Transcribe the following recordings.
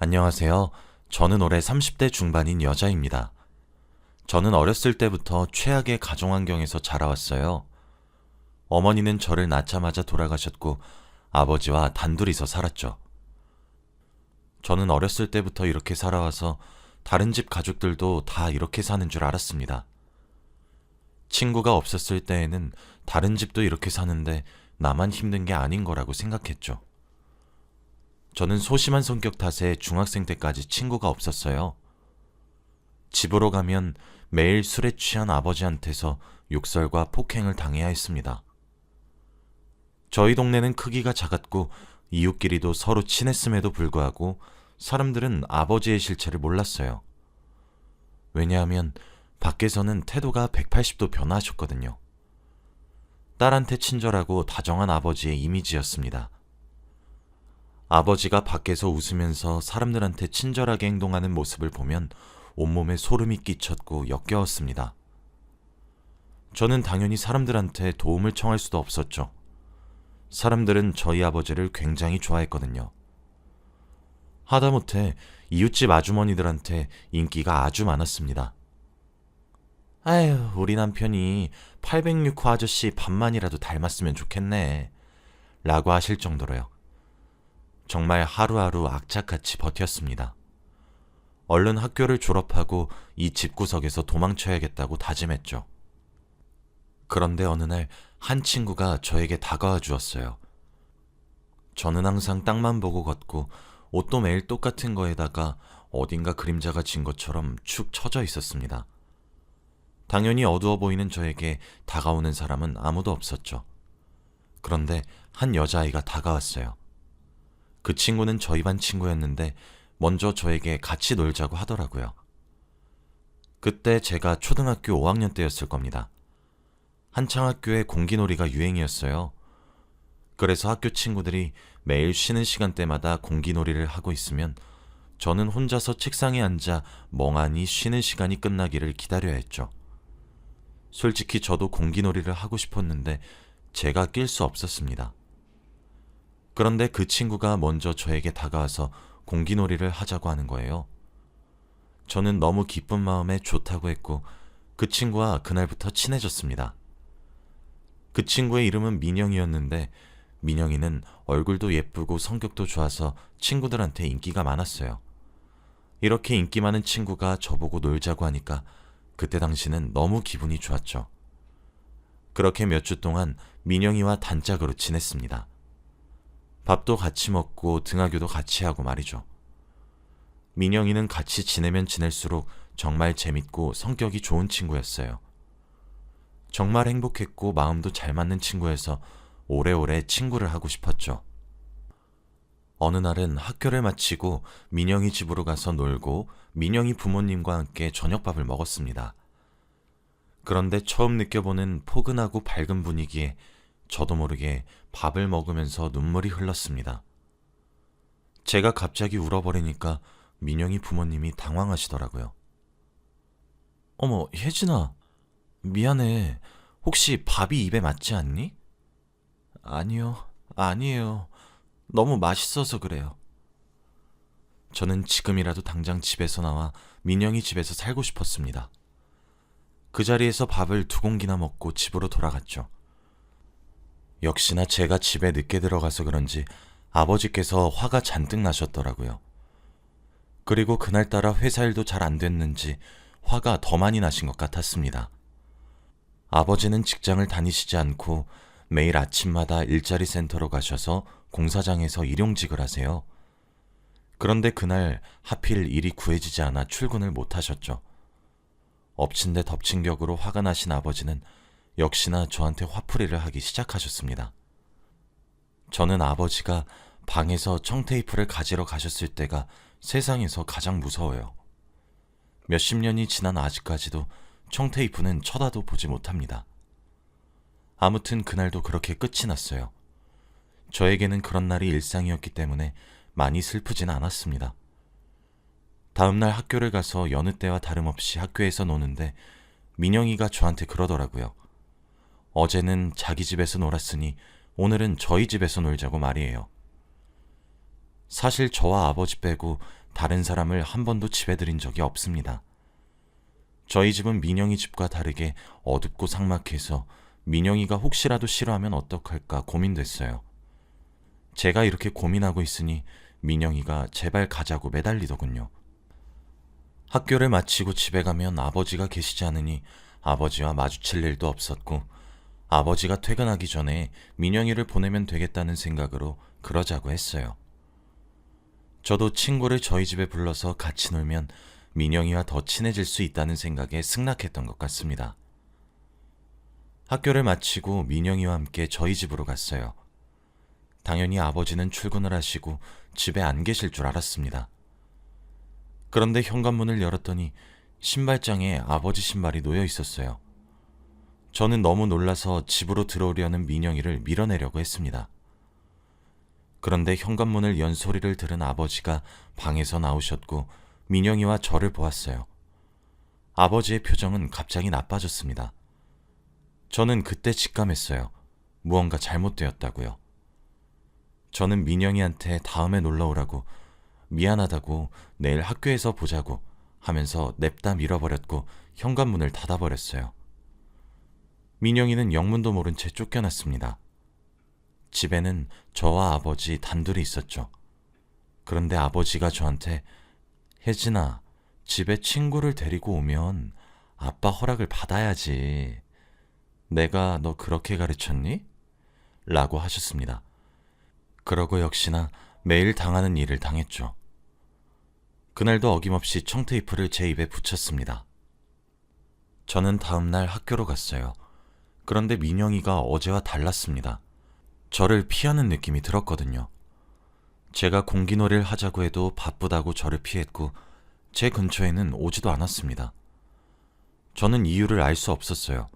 안녕하세요. 저는 올해 30대 중반인 여자입니다. 저는 어렸을 때부터 최악의 가정 환경에서 자라왔어요. 어머니는 저를 낳자마자 돌아가셨고 아버지와 단둘이서 살았죠. 저는 어렸을 때부터 이렇게 살아와서 다른 집 가족들도 다 이렇게 사는 줄 알았습니다. 친구가 없었을 때에는 다른 집도 이렇게 사는데 나만 힘든 게 아닌 거라고 생각했죠. 저는 소심한 성격 탓에 중학생 때까지 친구가 없었어요. 집으로 가면 매일 술에 취한 아버지한테서 욕설과 폭행을 당해야 했습니다. 저희 동네는 크기가 작았고 이웃끼리도 서로 친했음에도 불구하고 사람들은 아버지의 실체를 몰랐어요. 왜냐하면 밖에서는 태도가 180도 변화하셨거든요. 딸한테 친절하고 다정한 아버지의 이미지였습니다. 아버지가 밖에서 웃으면서 사람들한테 친절하게 행동하는 모습을 보면 온몸에 소름이 끼쳤고 역겨웠습니다. 저는 당연히 사람들한테 도움을 청할 수도 없었죠. 사람들은 저희 아버지를 굉장히 좋아했거든요. 하다못해 이웃집 아주머니들한테 인기가 아주 많았습니다. 아휴, 우리 남편이 806호 아저씨 반만이라도 닮았으면 좋겠네 라고 하실 정도로요. 정말 하루하루 악착같이 버텼습니다. 얼른 학교를 졸업하고 이 집구석에서 도망쳐야겠다고 다짐했죠. 그런데 어느 날 한 친구가 저에게 다가와 주었어요. 저는 항상 땅만 보고 걷고 옷도 매일 똑같은 거에다가 어딘가 그림자가 진 것처럼 축 처져 있었습니다. 당연히 어두워 보이는 저에게 다가오는 사람은 아무도 없었죠. 그런데 한 여자아이가 다가왔어요. 그 친구는 저희 반 친구였는데 먼저 저에게 같이 놀자고 하더라고요. 그때 제가 초등학교 5학년 때였을 겁니다. 한창 학교에 공기놀이가 유행이었어요. 그래서 학교 친구들이 매일 쉬는 시간대마다 공기놀이를 하고 있으면 저는 혼자서 책상에 앉아 멍하니 쉬는 시간이 끝나기를 기다려야 했죠. 솔직히 저도 공기놀이를 하고 싶었는데 제가 낄 수 없었습니다. 그런데 그 친구가 먼저 저에게 다가와서 공기놀이를 하자고 하는 거예요. 저는 너무 기쁜 마음에 좋다고 했고 그 친구와 그날부터 친해졌습니다. 그 친구의 이름은 민영이었는데 민영이는 얼굴도 예쁘고 성격도 좋아서 친구들한테 인기가 많았어요. 이렇게 인기 많은 친구가 저보고 놀자고 하니까 그때 당시는 너무 기분이 좋았죠. 그렇게 몇 주 동안 민영이와 단짝으로 지냈습니다. 밥도 같이 먹고 등하교도 같이 하고 말이죠. 민영이는 같이 지내면 지낼수록 정말 재밌고 성격이 좋은 친구였어요. 정말 행복했고 마음도 잘 맞는 친구여서 오래오래 친구를 하고 싶었죠. 어느 날은 학교를 마치고 민영이 집으로 가서 놀고 민영이 부모님과 함께 저녁밥을 먹었습니다. 그런데 처음 느껴보는 포근하고 밝은 분위기에 저도 모르게 밥을 먹으면서 눈물이 흘렀습니다. 제가 갑자기 울어버리니까 민영이 부모님이 당황하시더라고요. 어머, 혜진아, 미안해. 혹시 밥이 입에 맞지 않니? 아니요, 아니에요. 너무 맛있어서 그래요. 저는 지금이라도 당장 집에서 나와 민영이 집에서 살고 싶었습니다. 그 자리에서 밥을 2공기나 먹고 집으로 돌아갔죠. 역시나 제가 집에 늦게 들어가서 그런지 아버지께서 화가 잔뜩 나셨더라고요. 그리고 그날따라 회사 일도 잘 안 됐는지 화가 더 많이 나신 것 같았습니다. 아버지는 직장을 다니시지 않고 매일 아침마다 일자리 센터로 가셔서 공사장에서 일용직을 하세요. 그런데 그날 하필 일이 구해지지 않아 출근을 못 하셨죠. 엎친 데 덮친 격으로 화가 나신 아버지는 역시나 저한테 화풀이를 하기 시작하셨습니다. 저는 아버지가 방에서 청테이프를 가지러 가셨을 때가 세상에서 가장 무서워요. 몇십 년이 지난 아직까지도 청테이프는 쳐다도 보지 못합니다. 아무튼 그날도 그렇게 끝이 났어요. 저에게는 그런 날이 일상이었기 때문에 많이 슬프진 않았습니다. 다음날 학교를 가서 여느 때와 다름없이 학교에서 노는데 민영이가 저한테 그러더라고요. 어제는 자기 집에서 놀았으니 오늘은 저희 집에서 놀자고 말이에요. 사실 저와 아버지 빼고 다른 사람을 한 번도 집에 들인 적이 없습니다. 저희 집은 민영이 집과 다르게 어둡고 삭막해서 민영이가 혹시라도 싫어하면 어떡할까 고민됐어요. 제가 이렇게 고민하고 있으니 민영이가 제발 가자고 매달리더군요. 학교를 마치고 집에 가면 아버지가 계시지 않으니 아버지와 마주칠 일도 없었고, 아버지가 퇴근하기 전에 민영이를 보내면 되겠다는 생각으로 그러자고 했어요. 저도 친구를 저희 집에 불러서 같이 놀면 민영이와 더 친해질 수 있다는 생각에 승낙했던 것 같습니다. 학교를 마치고 민영이와 함께 저희 집으로 갔어요. 당연히 아버지는 출근을 하시고 집에 안 계실 줄 알았습니다. 그런데 현관문을 열었더니 신발장에 아버지 신발이 놓여 있었어요. 저는 너무 놀라서 집으로 들어오려는 민영이를 밀어내려고 했습니다. 그런데 현관문을 연 소리를 들은 아버지가 방에서 나오셨고 민영이와 저를 보았어요. 아버지의 표정은 갑자기 나빠졌습니다. 저는 그때 직감했어요. 무언가 잘못되었다고요. 저는 민영이한테 다음에 놀러 오라고, 미안하다고, 내일 학교에서 보자고 하면서 냅다 밀어버렸고 현관문을 닫아버렸어요. 민영이는 영문도 모른 채 쫓겨났습니다. 집에는 저와 아버지 단둘이 있었죠. 그런데 아버지가 저한테 혜진아, 집에 친구를 데리고 오면 아빠 허락을 받아야지. 내가 너 그렇게 가르쳤니? 라고 하셨습니다. 그러고 역시나 매일 당하는 일을 당했죠. 그날도 어김없이 청테이프를 제 입에 붙였습니다. 저는 다음날 학교로 갔어요. 그런데 민영이가 어제와 달랐습니다. 저를 피하는 느낌이 들었거든요. 제가 공기놀이를 하자고 해도 바쁘다고 저를 피했고 제 근처에는 오지도 않았습니다. 저는 이유를 알 수 없었어요.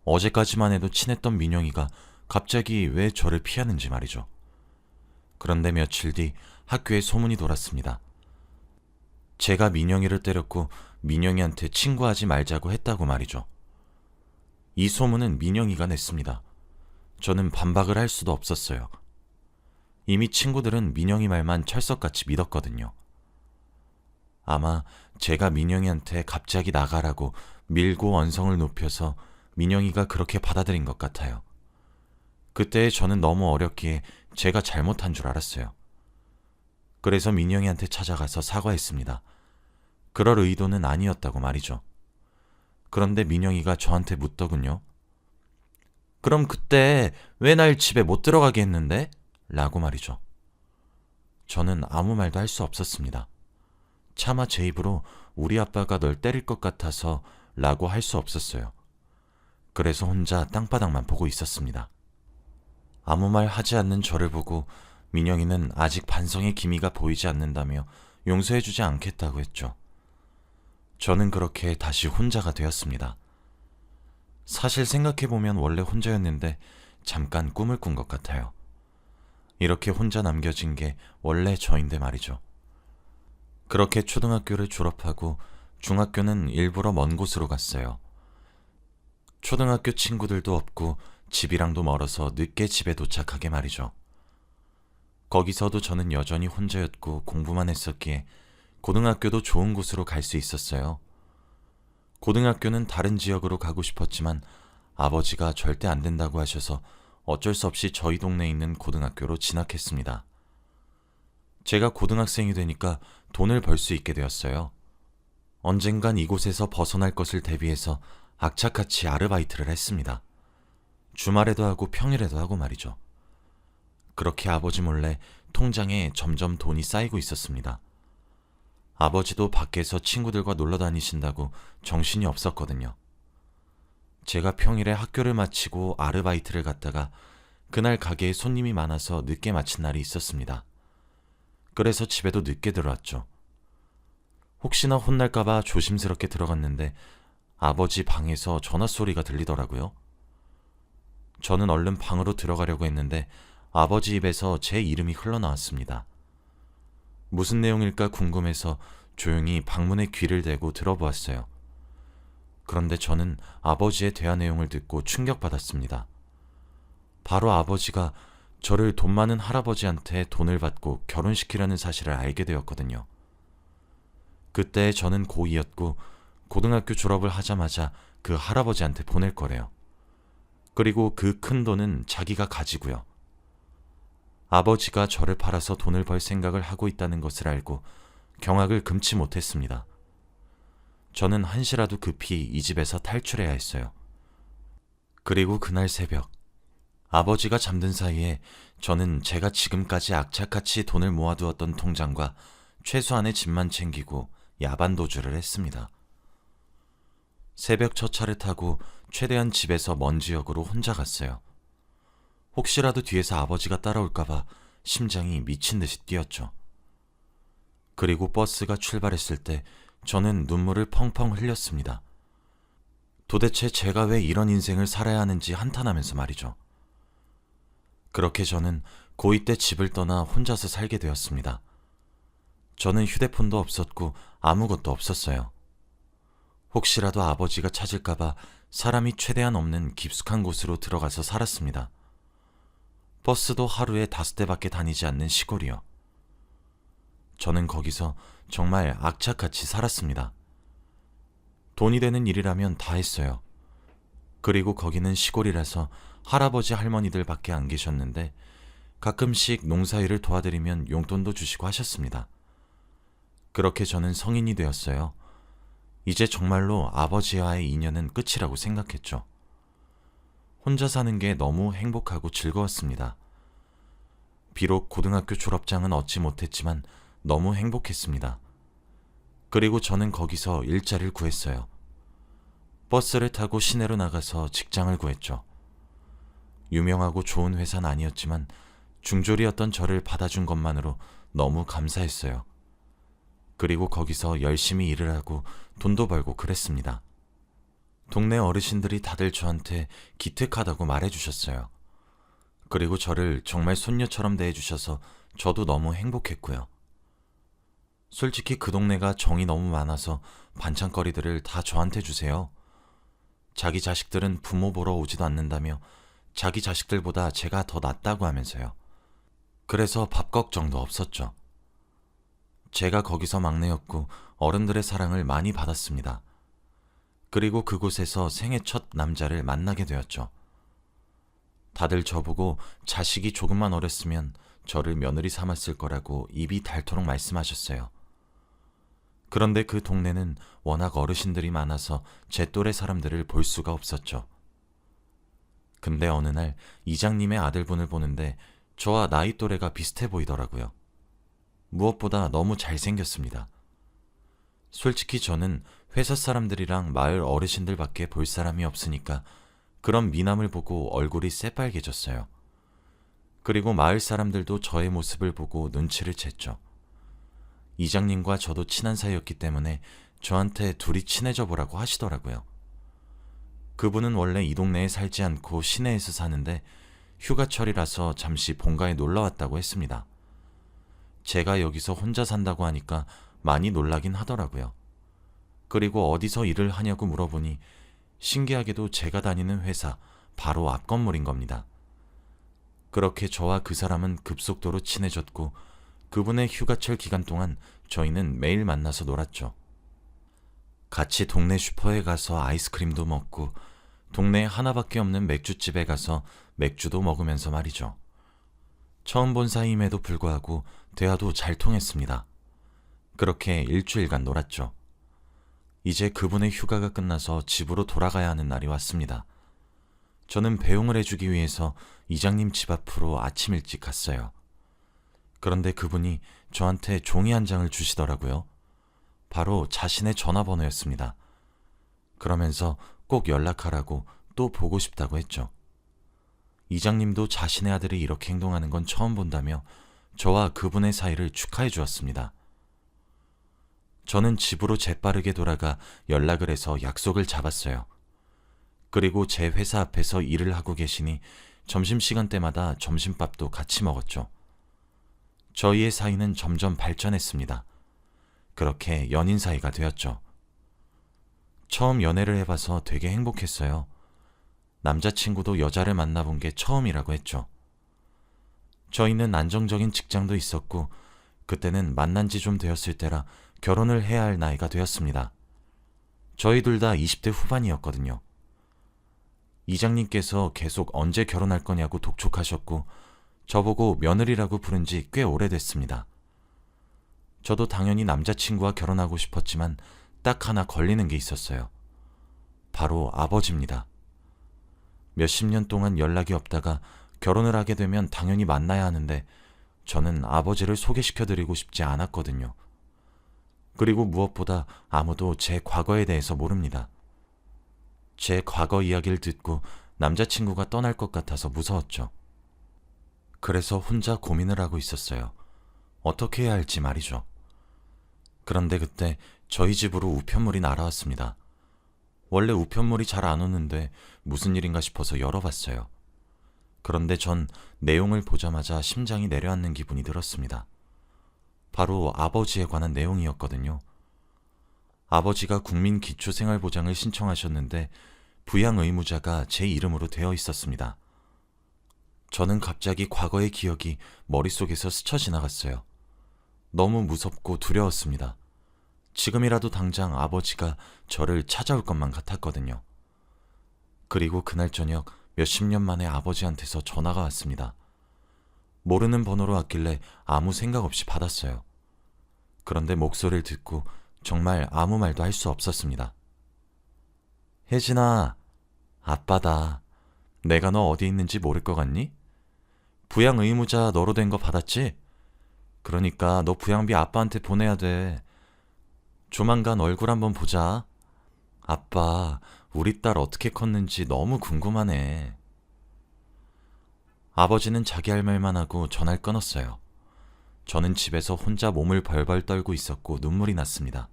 어제까지만 해도 친했던 민영이가 갑자기 왜 저를 피하는지 말이죠. 그런데 며칠 뒤 학교에 소문이 돌았습니다. 제가 민영이를 때렸고 민영이한테 친구하지 말자고 했다고 말이죠. 이 소문은 민영이가 냈습니다. 저는 반박을 할 수도 없었어요. 이미 친구들은 민영이 말만 철석같이 믿었거든요. 아마 제가 민영이한테 갑자기 나가라고 밀고 언성을 높여서 민영이가 그렇게 받아들인 것 같아요. 그때 저는 너무 어렸기에 제가 잘못한 줄 알았어요. 그래서 민영이한테 찾아가서 사과했습니다. 그럴 의도는 아니었다고 말이죠. 그런데 민영이가 저한테 묻더군요. 그럼 그때 왜 날 집에 못 들어가게 했는데? 라고 말이죠. 저는 아무 말도 할 수 없었습니다. 차마 제 입으로 우리 아빠가 널 때릴 것 같아서 라고 할 수 없었어요. 그래서 혼자 땅바닥만 보고 있었습니다. 아무 말 하지 않는 저를 보고 민영이는 아직 반성의 기미가 보이지 않는다며 용서해주지 않겠다고 했죠. 저는 그렇게 다시 혼자가 되었습니다. 사실 생각해보면 원래 혼자였는데 잠깐 꿈을 꾼 것 같아요. 이렇게 혼자 남겨진 게 원래 저인데 말이죠. 그렇게 초등학교를 졸업하고 중학교는 일부러 먼 곳으로 갔어요. 초등학교 친구들도 없고 집이랑도 멀어서 늦게 집에 도착하게 말이죠. 거기서도 저는 여전히 혼자였고 공부만 했었기에 고등학교도 좋은 곳으로 갈 수 있었어요. 고등학교는 다른 지역으로 가고 싶었지만 아버지가 절대 안 된다고 하셔서 어쩔 수 없이 저희 동네에 있는 고등학교로 진학했습니다. 제가 고등학생이 되니까 돈을 벌 수 있게 되었어요. 언젠간 이곳에서 벗어날 것을 대비해서 악착같이 아르바이트를 했습니다. 주말에도 하고 평일에도 하고 말이죠. 그렇게 아버지 몰래 통장에 점점 돈이 쌓이고 있었습니다. 아버지도 밖에서 친구들과 놀러 다니신다고 정신이 없었거든요. 제가 평일에 학교를 마치고 아르바이트를 갔다가 그날 가게에 손님이 많아서 늦게 마친 날이 있었습니다. 그래서 집에도 늦게 들어왔죠. 혹시나 혼날까봐 조심스럽게 들어갔는데 아버지 방에서 전화 소리가 들리더라고요. 저는 얼른 방으로 들어가려고 했는데 아버지 입에서 제 이름이 흘러나왔습니다. 무슨 내용일까 궁금해서 조용히 방문에 귀를 대고 들어보았어요. 그런데 저는 아버지의 대화 내용을 듣고 충격받았습니다. 바로 아버지가 저를 돈 많은 할아버지한테 돈을 받고 결혼시키려는 사실을 알게 되었거든요. 그때 저는 고2였고 고등학교 졸업을 하자마자 그 할아버지한테 보낼 거래요. 그리고 그 큰 돈은 자기가 가지고요. 아버지가 저를 팔아서 돈을 벌 생각을 하고 있다는 것을 알고 경악을 금치 못했습니다. 저는 한시라도 급히 이 집에서 탈출해야 했어요. 그리고 그날 새벽, 아버지가 잠든 사이에 저는 제가 지금까지 악착같이 돈을 모아두었던 통장과 최소한의 집만 챙기고 야반도주를 했습니다. 새벽 첫 차를 타고 최대한 집에서 먼 지역으로 혼자 갔어요. 혹시라도 뒤에서 아버지가 따라올까봐 심장이 미친 듯이 뛰었죠. 그리고 버스가 출발했을 때 저는 눈물을 펑펑 흘렸습니다. 도대체 제가 왜 이런 인생을 살아야 하는지 한탄하면서 말이죠. 그렇게 저는 고2 때 집을 떠나 혼자서 살게 되었습니다. 저는 휴대폰도 없었고 아무것도 없었어요. 혹시라도 아버지가 찾을까봐 사람이 최대한 없는 깊숙한 곳으로 들어가서 살았습니다. 버스도 하루에 5대밖에 다니지 않는 시골이요. 저는 거기서 정말 악착같이 살았습니다. 돈이 되는 일이라면 다 했어요. 그리고 거기는 시골이라서 할아버지 할머니들 밖에 안 계셨는데 가끔씩 농사일을 도와드리면 용돈도 주시고 하셨습니다. 그렇게 저는 성인이 되었어요. 이제 정말로 아버지와의 인연은 끝이라고 생각했죠. 혼자 사는 게 너무 행복하고 즐거웠습니다. 비록 고등학교 졸업장은 얻지 못했지만 너무 행복했습니다. 그리고 저는 거기서 일자리를 구했어요. 버스를 타고 시내로 나가서 직장을 구했죠. 유명하고 좋은 회사는 아니었지만 중졸이었던 저를 받아준 것만으로 너무 감사했어요. 그리고 거기서 열심히 일을 하고 돈도 벌고 그랬습니다. 동네 어르신들이 다들 저한테 기특하다고 말해주셨어요. 그리고 저를 정말 손녀처럼 대해주셔서 저도 너무 행복했고요. 솔직히 그 동네가 정이 너무 많아서 반찬거리들을 다 저한테 주세요. 자기 자식들은 부모 보러 오지도 않는다며 자기 자식들보다 제가 더 낫다고 하면서요. 그래서 밥 걱정도 없었죠. 제가 거기서 막내였고 어른들의 사랑을 많이 받았습니다. 그리고 그곳에서 생애 첫 남자를 만나게 되었죠. 다들 저보고 자식이 조금만 어렸으면 저를 며느리 삼았을 거라고 입이 닳도록 말씀하셨어요. 그런데 그 동네는 워낙 어르신들이 많아서 제 또래 사람들을 볼 수가 없었죠. 근데 어느 날 이장님의 아들분을 보는데 저와 나이 또래가 비슷해 보이더라고요. 무엇보다 너무 잘생겼습니다. 솔직히 저는 회사 사람들이랑 마을 어르신들밖에 볼 사람이 없으니까 그런 미남을 보고 얼굴이 새빨개졌어요. 그리고 마을 사람들도 저의 모습을 보고 눈치를 챘죠. 이장님과 저도 친한 사이였기 때문에 저한테 둘이 친해져 보라고 하시더라고요. 그분은 원래 이 동네에 살지 않고 시내에서 사는데 휴가철이라서 잠시 본가에 놀러 왔다고 했습니다. 제가 여기서 혼자 산다고 하니까 많이 놀라긴 하더라고요. 그리고 어디서 일을 하냐고 물어보니 신기하게도 제가 다니는 회사 바로 앞 건물인 겁니다. 그렇게 저와 그 사람은 급속도로 친해졌고 그분의 휴가철 기간 동안 저희는 매일 만나서 놀았죠. 같이 동네 슈퍼에 가서 아이스크림도 먹고 동네에 하나밖에 없는 맥주집에 가서 맥주도 먹으면서 말이죠. 처음 본 사이임에도 불구하고 대화도 잘 통했습니다. 그렇게 일주일간 놀았죠. 이제 그분의 휴가가 끝나서 집으로 돌아가야 하는 날이 왔습니다. 저는 배웅을 해주기 위해서 이장님 집 앞으로 아침 일찍 갔어요. 그런데 그분이 저한테 종이 한 장을 주시더라고요. 바로 자신의 전화번호였습니다. 그러면서 꼭 연락하라고 또 보고 싶다고 했죠. 이장님도 자신의 아들이 이렇게 행동하는 건 처음 본다며 저와 그분의 사이를 축하해 주었습니다. 저는 집으로 재빠르게 돌아가 연락을 해서 약속을 잡았어요. 그리고 제 회사 앞에서 일을 하고 계시니 점심시간 때마다 점심밥도 같이 먹었죠. 저희의 사이는 점점 발전했습니다. 그렇게 연인 사이가 되었죠. 처음 연애를 해봐서 되게 행복했어요. 남자친구도 여자를 만나본 게 처음이라고 했죠. 저희는 안정적인 직장도 있었고 그때는 만난 지 좀 되었을 때라 결혼을 해야 할 나이가 되었습니다. 저희 둘 다 20대 후반이었거든요. 이장님께서 계속 언제 결혼할 거냐고 독촉하셨고 저보고 며느리라고 부른 지 꽤 오래됐습니다. 저도 당연히 남자친구와 결혼하고 싶었지만 딱 하나 걸리는 게 있었어요. 바로 아버지입니다. 몇십 년 동안 연락이 없다가 결혼을 하게 되면 당연히 만나야 하는데 저는 아버지를 소개시켜드리고 싶지 않았거든요. 그리고 무엇보다 아무도 제 과거에 대해서 모릅니다. 제 과거 이야기를 듣고 남자친구가 떠날 것 같아서 무서웠죠. 그래서 혼자 고민을 하고 있었어요. 어떻게 해야 할지 말이죠. 그런데 그때 저희 집으로 우편물이 날아왔습니다. 원래 우편물이 잘 안 오는데 무슨 일인가 싶어서 열어봤어요. 그런데 전 내용을 보자마자 심장이 내려앉는 기분이 들었습니다. 바로 아버지에 관한 내용이었거든요. 아버지가 국민기초생활보장을 신청하셨는데 부양 의무자가 제 이름으로 되어 있었습니다. 저는 갑자기 과거의 기억이 머릿속에서 스쳐 지나갔어요. 너무 무섭고 두려웠습니다. 지금이라도 당장 아버지가 저를 찾아올 것만 같았거든요. 그리고 그날 저녁 몇십 년 만에 아버지한테서 전화가 왔습니다. 모르는 번호로 왔길래 아무 생각 없이 받았어요. 그런데 목소리를 듣고 정말 아무 말도 할 수 없었습니다. 혜진아, 아빠다. 내가 너 어디 있는지 모를 것 같니? 부양 의무자 너로 된 거 받았지? 그러니까 너 부양비 아빠한테 보내야 돼. 조만간 얼굴 한번 보자. 아빠, 우리 딸 어떻게 컸는지 너무 궁금하네. 아버지는 자기 할 말만 하고 전화를 끊었어요. 저는 집에서 혼자 몸을 벌벌 떨고 있었고 눈물이 났습니다.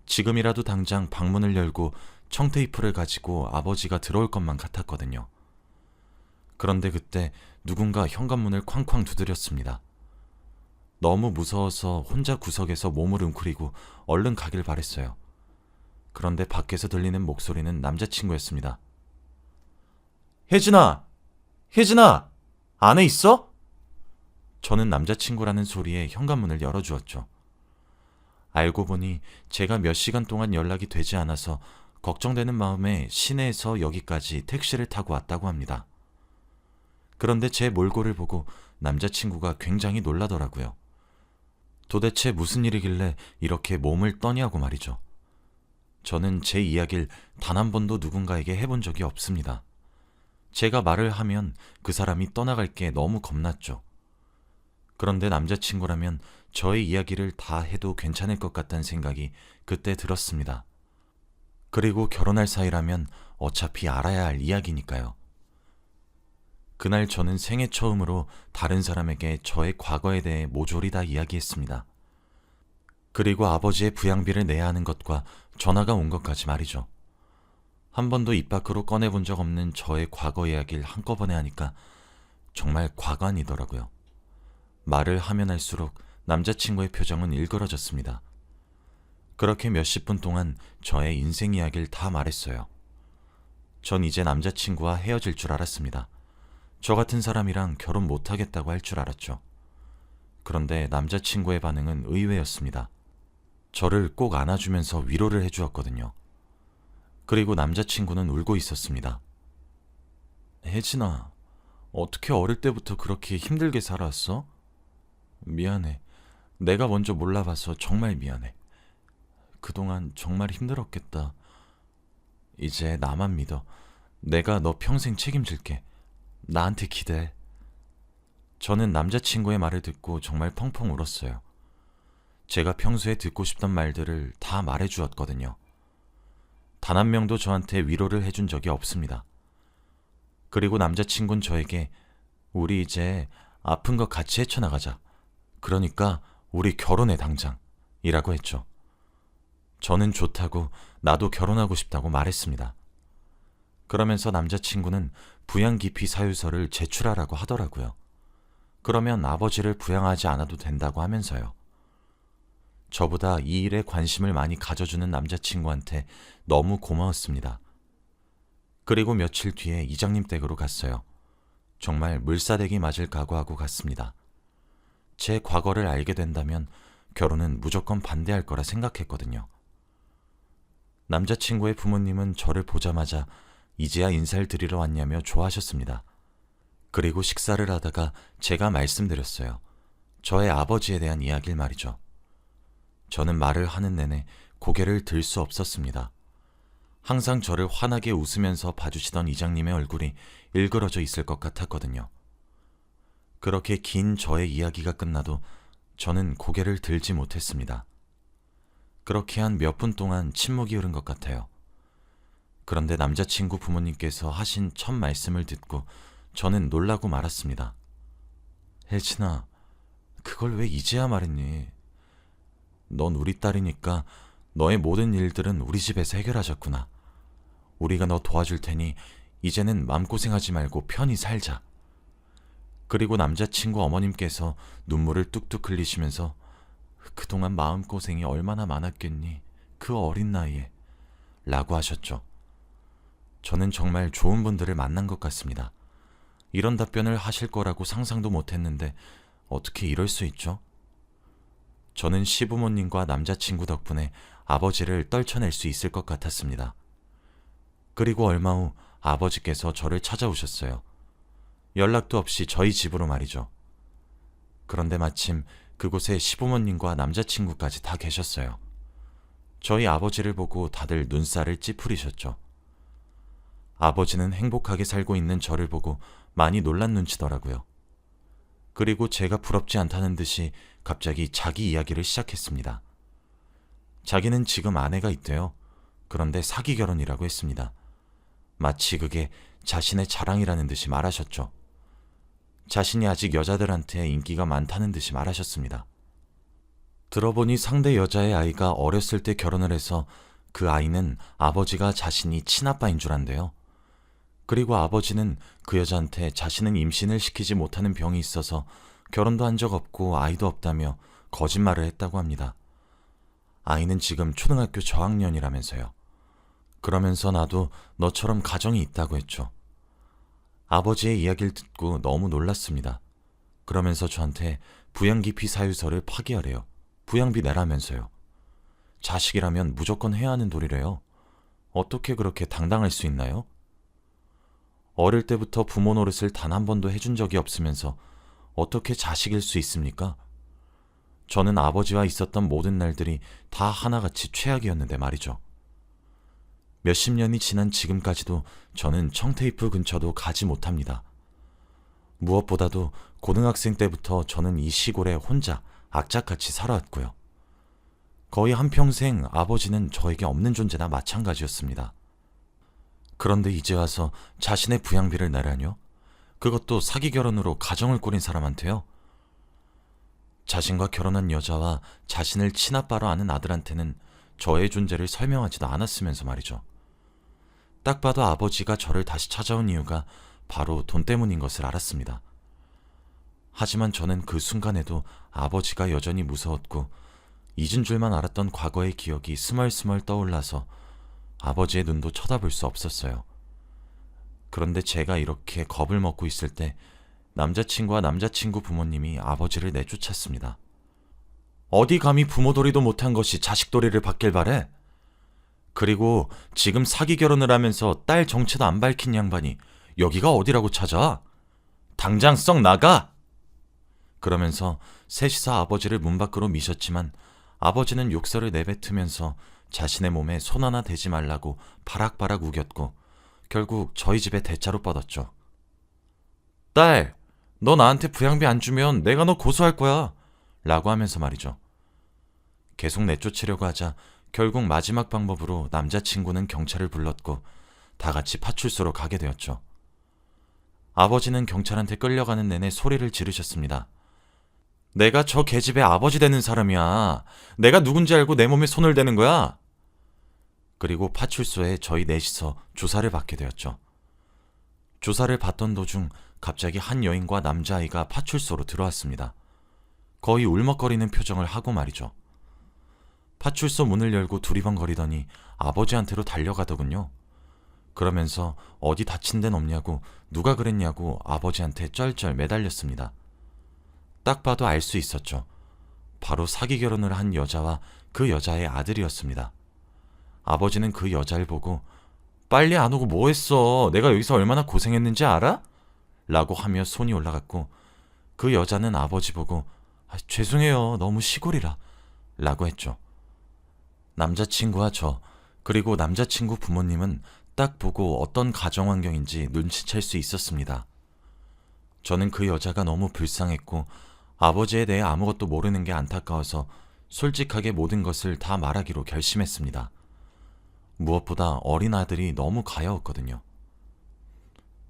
지금이라도 당장 방문을 열고 청테이프를 가지고 아버지가 들어올 것만 같았거든요. 그런데 그때 누군가 현관문을 쾅쾅 두드렸습니다. 너무 무서워서 혼자 구석에서 몸을 웅크리고 얼른 가길 바랬어요. 그런데 밖에서 들리는 목소리는 남자친구였습니다. 혜진아! 혜진아! 안에 있어? 저는 남자친구라는 소리에 현관문을 열어주었죠. 알고 보니 제가 몇 시간 동안 연락이 되지 않아서 걱정되는 마음에 시내에서 여기까지 택시를 타고 왔다고 합니다. 그런데 제 몰골을 보고 남자친구가 굉장히 놀라더라고요. 도대체 무슨 일이길래 이렇게 몸을 떠냐고 말이죠. 저는 제 이야기를 단 한 번도 누군가에게 해본 적이 없습니다. 제가 말을 하면 그 사람이 떠나갈 게 너무 겁났죠. 그런데 남자친구라면 저의 이야기를 다 해도 괜찮을 것 같다는 생각이 그때 들었습니다. 그리고 결혼할 사이라면 어차피 알아야 할 이야기니까요. 그날 저는 생애 처음으로 다른 사람에게 저의 과거에 대해 모조리 다 이야기했습니다. 그리고 아버지의 부양비를 내야 하는 것과 전화가 온 것까지 말이죠. 한 번도 입 밖으로 꺼내본 적 없는 저의 과거 이야기를 한꺼번에 하니까 정말 과관이더라고요. 말을 하면 할수록 남자친구의 표정은 일그러졌습니다. 그렇게 몇십 분 동안 저의 인생 이야기를 다 말했어요. 전 이제 남자친구와 헤어질 줄 알았습니다. 저 같은 사람이랑 결혼 못하겠다고 할 줄 알았죠. 그런데 남자친구의 반응은 의외였습니다. 저를 꼭 안아주면서 위로를 해주었거든요. 그리고 남자친구는 울고 있었습니다. 혜진아, 어떻게 어릴 때부터 그렇게 힘들게 살아왔어? 미안해. 내가 먼저 몰라봐서 정말 미안해. 그동안 정말 힘들었겠다. 이제 나만 믿어. 내가 너 평생 책임질게. 나한테 기대해. 저는 남자친구의 말을 듣고 정말 펑펑 울었어요. 제가 평소에 듣고 싶던 말들을 다 말해주었거든요. 단 한 명도 저한테 위로를 해준 적이 없습니다. 그리고 남자친구는 저에게 우리 이제 아픈 거 같이 헤쳐나가자. 그러니까 우리 결혼해 당장. 이라고 했죠. 저는 좋다고 나도 결혼하고 싶다고 말했습니다. 그러면서 남자친구는 부양기피 사유서를 제출하라고 하더라고요. 그러면 아버지를 부양하지 않아도 된다고 하면서요. 저보다 이 일에 관심을 많이 가져주는 남자친구한테 너무 고마웠습니다. 그리고 며칠 뒤에 이장님 댁으로 갔어요. 정말 물사대기 맞을 각오하고 갔습니다. 제 과거를 알게 된다면 결혼은 무조건 반대할 거라 생각했거든요. 남자친구의 부모님은 저를 보자마자 이제야 인사를 드리러 왔냐며 좋아하셨습니다. 그리고 식사를 하다가 제가 말씀드렸어요. 저의 아버지에 대한 이야기를 말이죠. 저는 말을 하는 내내 고개를 들 수 없었습니다. 항상 저를 환하게 웃으면서 봐주시던 이장님의 얼굴이 일그러져 있을 것 같았거든요. 그렇게 긴 저의 이야기가 끝나도 저는 고개를 들지 못했습니다. 그렇게 한 몇 분 동안 침묵이 흐른 것 같아요. 그런데 남자친구 부모님께서 하신 첫 말씀을 듣고 저는 놀라고 말았습니다. 혜진아, 그걸 왜 이제야 말했니? 넌 우리 딸이니까 너의 모든 일들은 우리 집에서 해결하셨구나. 우리가 너 도와줄 테니 이제는 마음고생하지 말고 편히 살자. 그리고 남자친구 어머님께서 눈물을 뚝뚝 흘리시면서 그동안 마음고생이 얼마나 많았겠니? 그 어린 나이에 라고 하셨죠. 저는 정말 좋은 분들을 만난 것 같습니다. 이런 답변을 하실 거라고 상상도 못했는데 어떻게 이럴 수 있죠? 저는 시부모님과 남자친구 덕분에 아버지를 떨쳐낼 수 있을 것 같았습니다. 그리고 얼마 후 아버지께서 저를 찾아오셨어요. 연락도 없이 저희 집으로 말이죠. 그런데 마침 그곳에 시부모님과 남자친구까지 다 계셨어요. 저희 아버지를 보고 다들 눈살을 찌푸리셨죠. 아버지는 행복하게 살고 있는 저를 보고 많이 놀란 눈치더라고요. 그리고 제가 부럽지 않다는 듯이 갑자기 자기 이야기를 시작했습니다. 자기는 지금 아내가 있대요. 그런데 사기 결혼이라고 했습니다. 마치 그게 자신의 자랑이라는 듯이 말하셨죠. 자신이 아직 여자들한테 인기가 많다는 듯이 말하셨습니다. 들어보니 상대 여자의 아이가 어렸을 때 결혼을 해서 그 아이는 아버지가 자신이 친아빠인 줄 안대요. 그리고 아버지는 그 여자한테 자신은 임신을 시키지 못하는 병이 있어서 결혼도 한 적 없고 아이도 없다며 거짓말을 했다고 합니다. 아이는 지금 초등학교 저학년이라면서요. 그러면서 나도 너처럼 가정이 있다고 했죠. 아버지의 이야기를 듣고 너무 놀랐습니다. 그러면서 저한테 부양기피 사유서를 파기하래요. 부양비 내라면서요. 자식이라면 무조건 해야 하는 도리래요. 어떻게 그렇게 당당할 수 있나요? 어릴 때부터 부모 노릇을 단 한 번도 해준 적이 없으면서 어떻게 자식일 수 있습니까? 저는 아버지와 있었던 모든 날들이 다 하나같이 최악이었는데 말이죠. 몇십 년이 지난 지금까지도 저는 청테이프 근처도 가지 못합니다. 무엇보다도 고등학생 때부터 저는 이 시골에 혼자 악착같이 살아왔고요. 거의 한평생 아버지는 저에게 없는 존재나 마찬가지였습니다. 그런데 이제 와서 자신의 부양비를 내라뇨? 그것도 사기 결혼으로 가정을 꾸린 사람한테요? 자신과 결혼한 여자와 자신을 친아빠로 아는 아들한테는 저의 존재를 설명하지도 않았으면서 말이죠. 딱 봐도 아버지가 저를 다시 찾아온 이유가 바로 돈 때문인 것을 알았습니다. 하지만 저는 그 순간에도 아버지가 여전히 무서웠고 잊은 줄만 알았던 과거의 기억이 스멀스멀 떠올라서 아버지의 눈도 쳐다볼 수 없었어요. 그런데 제가 이렇게 겁을 먹고 있을 때 남자친구와 남자친구 부모님이 아버지를 내쫓았습니다. 어디 감히 부모도리도 못한 것이 자식도리를 받길 바래? 그리고 지금 사기 결혼을 하면서 딸 정체도 안 밝힌 양반이 여기가 어디라고 찾아? 당장 썩 나가! 그러면서 셋이서 아버지를 문 밖으로 미셨지만 아버지는 욕설을 내뱉으면서 자신의 몸에 손 하나 대지 말라고 바락바락 우겼고 결국 저희 집에 대자로 뻗었죠. 딸, 너 나한테 부양비 안 주면 내가 너 고소할 거야 라고 하면서 말이죠. 계속 내쫓으려고 하자 결국 마지막 방법으로 남자친구는 경찰을 불렀고 다 같이 파출소로 가게 되었죠. 아버지는 경찰한테 끌려가는 내내 소리를 지르셨습니다. 내가 저 계집애 아버지 되는 사람이야. 내가 누군지 알고 내 몸에 손을 대는 거야. 그리고 파출소에 저희 넷이서 조사를 받게 되었죠. 조사를 받던 도중 갑자기 한 여인과 남자아이가 파출소로 들어왔습니다. 거의 울먹거리는 표정을 하고 말이죠. 파출소 문을 열고 두리번거리더니 아버지한테로 달려가더군요. 그러면서 어디 다친 데는 없냐고 누가 그랬냐고 아버지한테 쩔쩔 매달렸습니다. 딱 봐도 알 수 있었죠. 바로 사기 결혼을 한 여자와 그 여자의 아들이었습니다. 아버지는 그 여자를 보고 빨리 안 오고 뭐 했어? 내가 여기서 얼마나 고생했는지 알아? 라고 하며 손이 올라갔고 그 여자는 아버지 보고 죄송해요. 너무 시골이라 라고 했죠. 남자친구와 저 그리고 남자친구 부모님은 딱 보고 어떤 가정 환경인지 눈치챌 수 있었습니다. 저는 그 여자가 너무 불쌍했고 아버지에 대해 아무것도 모르는 게 안타까워서 솔직하게 모든 것을 다 말하기로 결심했습니다. 무엇보다 어린 아들이 너무 가여웠거든요.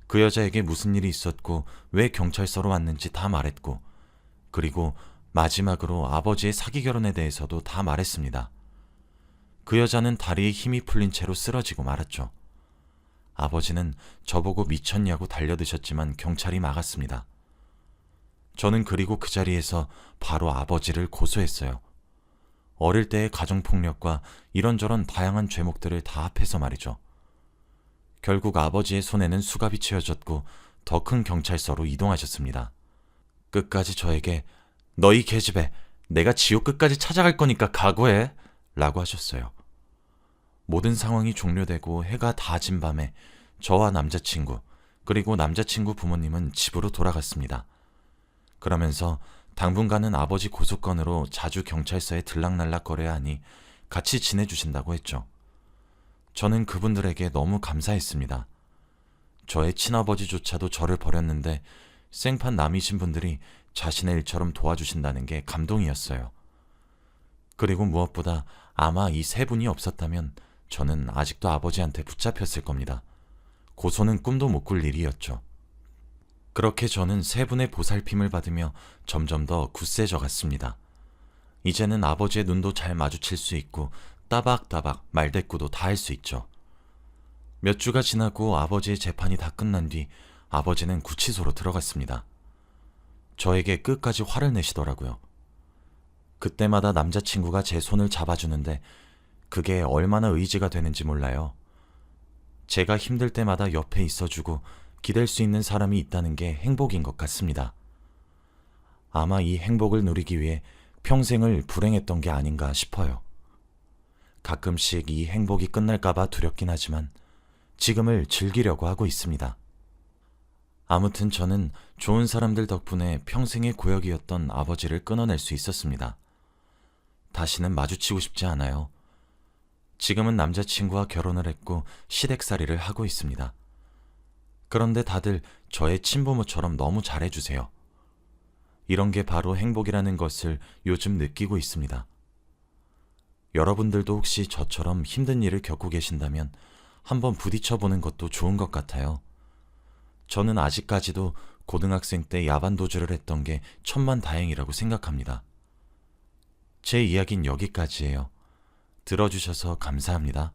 그 여자에게 무슨 일이 있었고 왜 경찰서로 왔는지 다 말했고 그리고 마지막으로 아버지의 사기 결혼에 대해서도 다 말했습니다. 그 여자는 다리에 힘이 풀린 채로 쓰러지고 말았죠. 아버지는 저보고 미쳤냐고 달려드셨지만 경찰이 막았습니다. 저는 그리고 그 자리에서 바로 아버지를 고소했어요. 어릴 때의 가정폭력과 이런저런 다양한 죄목들을 다 합해서 말이죠. 결국 아버지의 손에는 수갑이 채워졌고 더 큰 경찰서로 이동하셨습니다. 끝까지 저에게 너희 계집애 내가 지옥 끝까지 찾아갈 거니까 각오해 라고 하셨어요. 모든 상황이 종료되고 해가 다 진 밤에 저와 남자친구 그리고 남자친구 부모님은 집으로 돌아갔습니다. 그러면서 당분간은 아버지 고소건으로 자주 경찰서에 들락날락 거려야 하니 같이 지내주신다고 했죠. 저는 그분들에게 너무 감사했습니다. 저의 친아버지조차도 저를 버렸는데 생판 남이신 분들이 자신의 일처럼 도와주신다는 게 감동이었어요. 그리고 무엇보다 아마 이 세 분이 없었다면 저는 아직도 아버지한테 붙잡혔을 겁니다. 고소는 꿈도 못 꿀 일이었죠. 그렇게 저는 세 분의 보살핌을 받으며 점점 더 굳세져 갔습니다. 이제는 아버지의 눈도 잘 마주칠 수 있고 따박따박 말대꾸도 다 할 수 있죠. 몇 주가 지나고 아버지의 재판이 다 끝난 뒤 아버지는 구치소로 들어갔습니다. 저에게 끝까지 화를 내시더라고요. 그때마다 남자친구가 제 손을 잡아주는데 그게 얼마나 의지가 되는지 몰라요. 제가 힘들 때마다 옆에 있어주고 기댈 수 있는 사람이 있다는 게 행복인 것 같습니다. 아마 이 행복을 누리기 위해 평생을 불행했던 게 아닌가 싶어요. 가끔씩 이 행복이 끝날까봐 두렵긴 하지만 지금을 즐기려고 하고 있습니다. 아무튼 저는 좋은 사람들 덕분에 평생의 고역이었던 아버지를 끊어낼 수 있었습니다. 다시는 마주치고 싶지 않아요. 지금은 남자친구와 결혼을 했고 시댁살이를 하고 있습니다. 그런데 다들 저의 친부모처럼 너무 잘해주세요. 이런 게 바로 행복이라는 것을 요즘 느끼고 있습니다. 여러분들도 혹시 저처럼 힘든 일을 겪고 계신다면 한번 부딪혀보는 것도 좋은 것 같아요. 저는 아직까지도 고등학생 때 야반도주를 했던 게 천만다행이라고 생각합니다. 제 이야기는 여기까지예요. 들어주셔서 감사합니다.